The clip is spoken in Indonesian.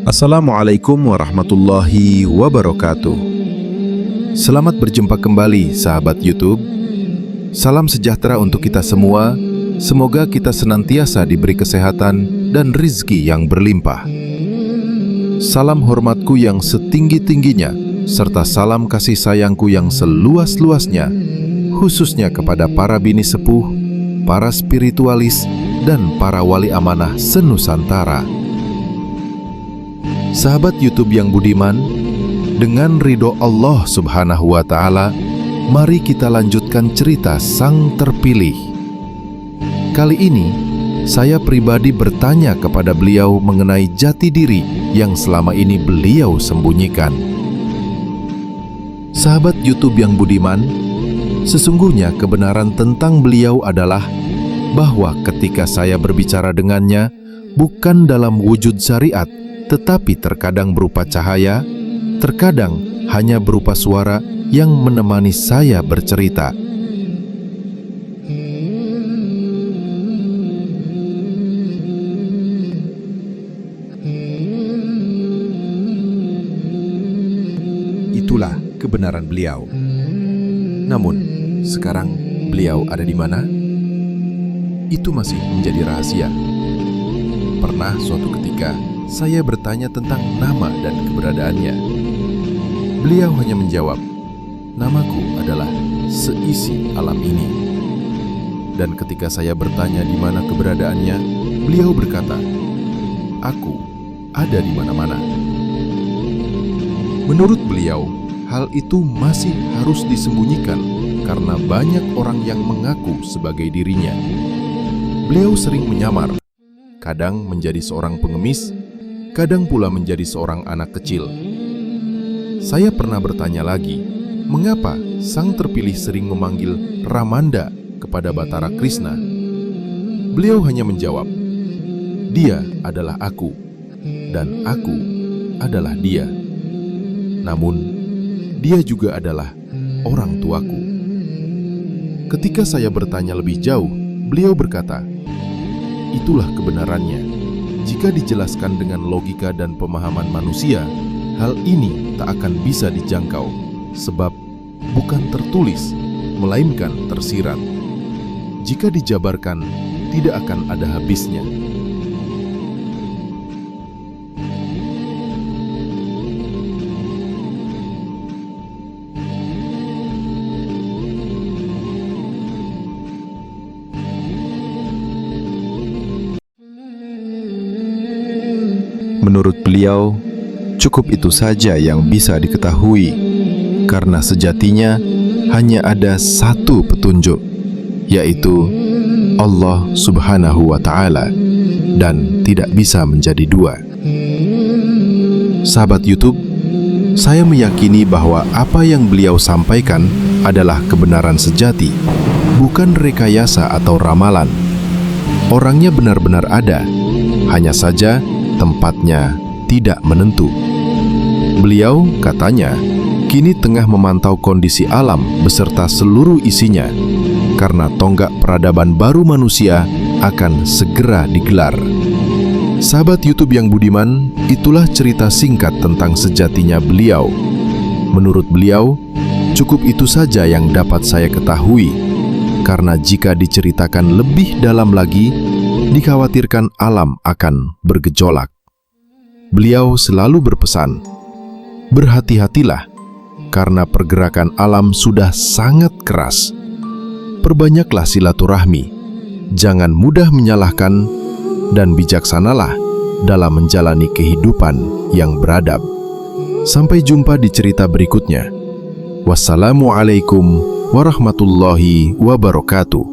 Assalamualaikum warahmatullahi wabarakatuh. Selamat berjumpa kembali sahabat YouTube. Salam sejahtera untuk kita semua. Semoga kita senantiasa diberi kesehatan dan rizki yang berlimpah. Salam hormatku yang setinggi-tingginya, serta salam kasih sayangku yang seluas-luasnya, khususnya kepada para bini sepuh, para spiritualis, dan para wali amanah senusantara. Sahabat YouTube yang budiman, dengan ridho Allah Subhanahu wa Ta'ala, mari kita lanjutkan cerita Sang Terpilih. Kali ini, saya pribadi bertanya kepada beliau mengenai jati diri yang selama ini beliau sembunyikan. Sahabat YouTube yang budiman, sesungguhnya kebenaran tentang beliau adalah bahwa ketika saya berbicara dengannya, bukan dalam wujud syariat, tetapi terkadang berupa cahaya, terkadang hanya berupa suara yang menemani saya bercerita. Itulah kebenaran beliau. Namun, sekarang beliau ada di mana? Itu masih menjadi rahasia. Pernah suatu ketika, saya bertanya tentang nama dan keberadaannya. Beliau hanya menjawab, "Namaku adalah seisi alam ini." Dan ketika saya bertanya di mana keberadaannya, beliau berkata, "Aku ada di mana-mana." Menurut beliau, hal itu masih harus disembunyikan karena banyak orang yang mengaku sebagai dirinya. Beliau sering menyamar, kadang menjadi seorang pengemis, kadang pula menjadi seorang anak kecil. Saya pernah bertanya lagi, mengapa Sang Terpilih sering memanggil Ramanda kepada Batara Krishna? Beliau hanya menjawab, "Dia adalah aku, dan aku adalah dia. Namun, dia juga adalah orang tuaku." Ketika saya bertanya lebih jauh, beliau berkata, "Itulah kebenarannya. Jika dijelaskan dengan logika dan pemahaman manusia, hal ini tak akan bisa dijangkau, sebab bukan tertulis, melainkan tersirat. Jika dijabarkan, tidak akan ada habisnya." Menurut beliau, cukup itu saja yang bisa diketahui, karena sejatinya hanya ada satu petunjuk, yaitu Allah Subhanahu wa Ta'ala, dan tidak bisa menjadi dua. Sahabat YouTube, saya meyakini bahwa apa yang beliau sampaikan adalah kebenaran sejati, bukan rekayasa atau ramalan. Orangnya benar-benar ada, hanya saja tempatnya tidak menentu. Beliau, katanya, kini tengah memantau kondisi alam beserta seluruh isinya, karena tonggak peradaban baru manusia akan segera digelar. Sahabat YouTube yang budiman, itulah cerita singkat tentang sejatinya beliau. Menurut beliau, cukup itu saja yang dapat saya ketahui, karena jika diceritakan lebih dalam lagi, dikhawatirkan alam akan bergejolak. Beliau selalu berpesan, berhati-hatilah, karena pergerakan alam sudah sangat keras. Perbanyaklah silaturahmi, jangan mudah menyalahkan, dan bijaksanalah dalam menjalani kehidupan yang beradab. Sampai jumpa di cerita berikutnya. Wassalamualaikum warahmatullahi wabarakatuh.